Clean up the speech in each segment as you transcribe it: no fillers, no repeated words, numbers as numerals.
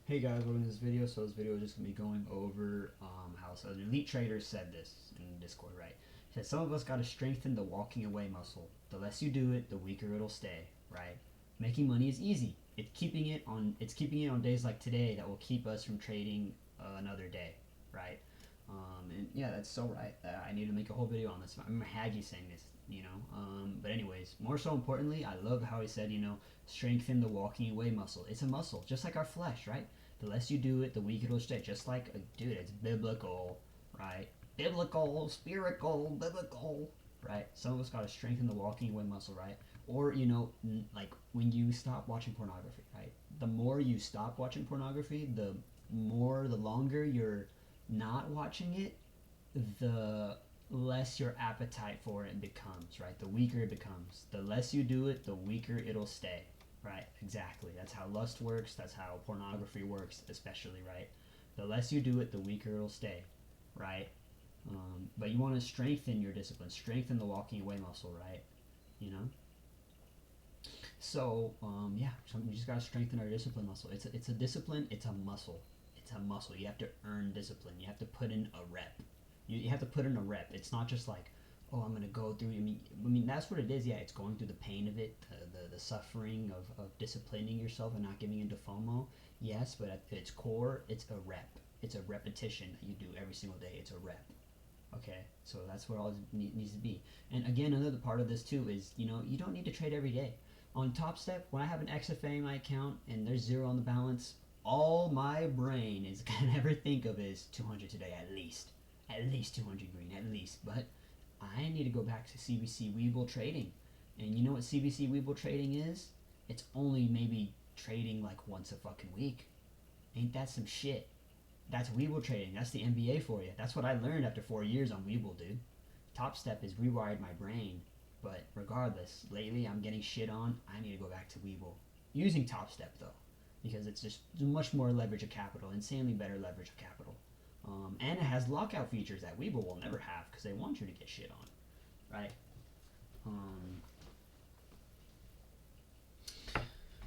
Hey guys, welcome to this video. So this video is just gonna be going over how an elite trader said this in Discord, right? He said some of us gotta strengthen the walking away muscle. The less you do it, the weaker it'll stay, right? Making money is easy. It's keeping it on days like today that will keep us from trading another day, right? And yeah, that's so right. I need to make a whole video on this. I remember Hagi saying this, you know. But anyways, more so importantly, I love how he said, strengthen the walking away muscle. It's a muscle, just like our flesh, right? The less you do it, the weaker it'll stay. Just like, dude, it's biblical, right? Biblical, spiritual, biblical, right? Some of us gotta strengthen the walking away muscle, right? Or, like when you stop watching pornography, right? The more you stop watching pornography, the longer you're not watching it, the less your appetite for it becomes, right? The weaker it becomes. The less you do it, the weaker it'll stay, right? Exactly. That's how lust works. That's how pornography works, especially, right? The less you do it, the weaker it'll stay, right? But you want to strengthen your discipline, strengthen the walking away muscle, right? You know? So we just got to strengthen our discipline muscle. It's a discipline, it's a muscle. It's a muscle. You have to earn discipline. You have to put in a rep. You have to put in a rep. It's not just like, oh, I'm gonna go through. I mean that's what it is. Yeah, it's going through the pain of it, the suffering of disciplining yourself and not giving into FOMO. Yes, but at its core, it's a rep. It's a repetition that you do every single day. It's a rep. Okay, so that's what all it needs to be. And again, another part of this too is you don't need to trade every day. On Top Step, when I have an XFA in my account and there's zero on the balance, all my brain is gonna ever think of is 200 today at least 200 green, at least. But I need to go back to CBC Webull trading, and you know what CBC Webull trading is? It's only maybe trading like once a fucking week. Ain't that some shit? That's Webull trading. That's the NBA for you. That's what I learned after 4 years on Webull, dude. Top Step has rewired my brain. But regardless, lately I'm getting shit on. I need to go back to Webull. Using Top Step though, because it's just much more leverage of capital, insanely better leverage of capital. And it has lockout features that Webull will never have because they want you to get shit on, right? Um,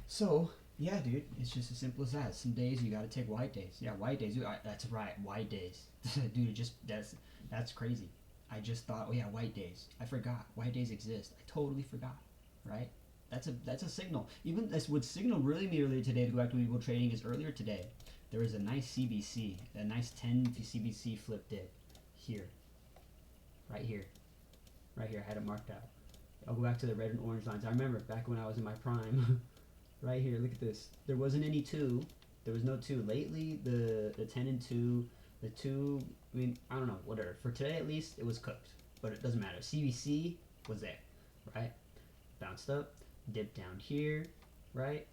so yeah, dude, it's just as simple as that. Some days you gotta take white days. Yeah, white days. Dude, that's right, white days. Dude, that's crazy. I just thought, oh yeah, white days. I forgot white days exist. I totally forgot. Right? That's a signal. Even this would signal really me earlier today to go back to Webull trading is earlier today. There was a nice CBC, a nice 10 CBC flip dip here, right here, right here. I had it marked out. I'll go back to the red and orange lines. I remember back when I was in my prime. Right here, look at this. There wasn't any two. There was no two. Lately, the 10 and 2, the 2, I mean, I don't know, whatever. For today, at least, it was cooked. But it doesn't matter. CBC was there, right? Bounced up, dipped down here, right?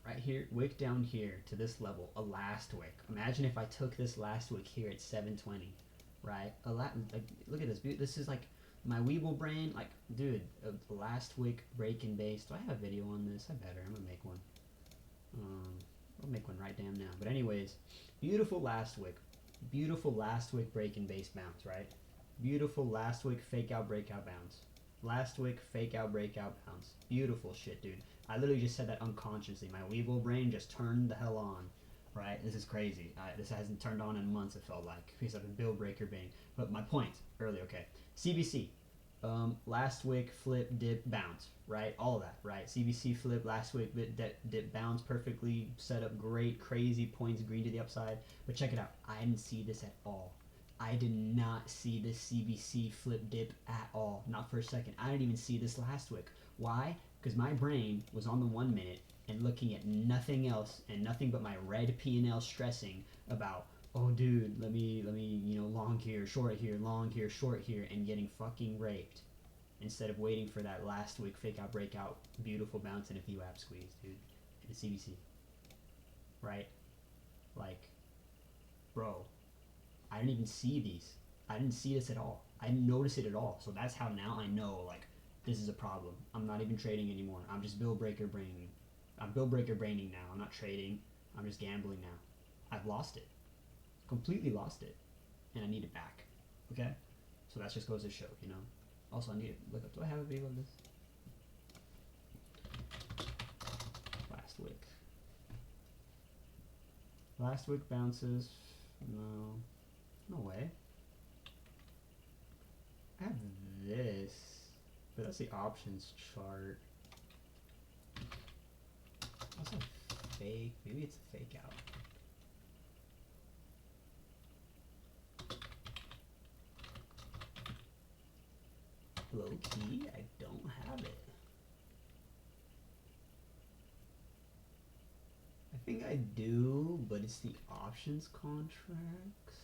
Right here, wick down here to this level, a last wick. Imagine if I took this last wick here at 720, right? Like, look at this. This is like my Weeble brain. Like, dude, a last wick break and base. Do I have a video on this? I better. I'm gonna make one. I'll make one right damn now. But anyways, beautiful last wick. Beautiful last wick break and base bounce, right? Beautiful last wick fake out breakout bounce. Last wick fake out breakout bounce. Beautiful shit, dude. I literally just said that unconsciously. My Weeble brain just turned the hell on, right? This is crazy. This hasn't turned on in months, it felt like, because I've been bill breaker being. But my point earlier, okay. CBC, last wick flip dip bounce, right? All of that, right? CBC flip last wick dip bounce, perfectly set up, great, crazy points, green to the upside. But check it out. I didn't see this at all. I did not see this CBC flip dip at all. Not for a second. I didn't even see this last wick. Why? Because my brain was on the 1 minute and looking at nothing else and nothing but my red P&L stressing about, oh dude, let me long here, short here, long here, short here, and getting fucking raped instead of waiting for that last week fake out breakout beautiful bounce and a VWAP squeeze, dude, and a CBC, right? Like, bro, I didn't even see these. I didn't see this at all. I didn't notice it at all. So that's how now I know, like, this is a problem. I'm not even trading anymore. I'm just bill breaker braining. I'm bill breaker braining now. I'm not trading. I'm just gambling now. I've lost it. Completely lost it. And I need it back. Okay? So that just goes to show, Also, I need to look up. Do I have a video of this? Last wick. Last wick bounces. No. No way. I have this. But that's the options chart. Also fake. Maybe it's a fake out. Low key, I don't have it. I think I do, but it's the options contracts.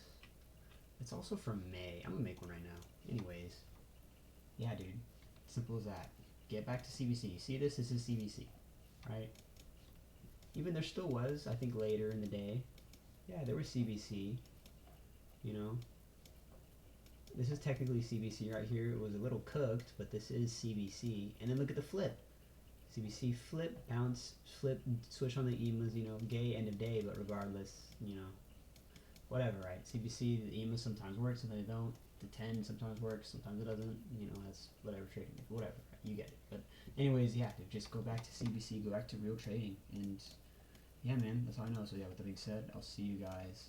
It's also from May. I'm gonna make one right now. Anyways. Yeah, dude. Simple as that. Get back to CBC. You see this? This is CBC. Right? Even there still was, I think later in the day. Yeah, there was CBC. You know? This is technically CBC right here. It was a little cooked, but this is CBC. And then look at the flip. CBC flip, bounce, flip, switch on the EMAs, you know, gay end of day, but regardless, you know, whatever, right? CBC, the EMAs sometimes work, sometimes they don't. The 10 sometimes works, sometimes it doesn't, you know, that's whatever trading, whatever, right? You get it. But anyways, yeah, dude, just go back to CBC, go back to real trading, and yeah, man, that's all I know. So yeah, with that being said, I'll see you guys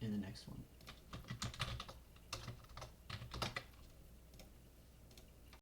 in the next one.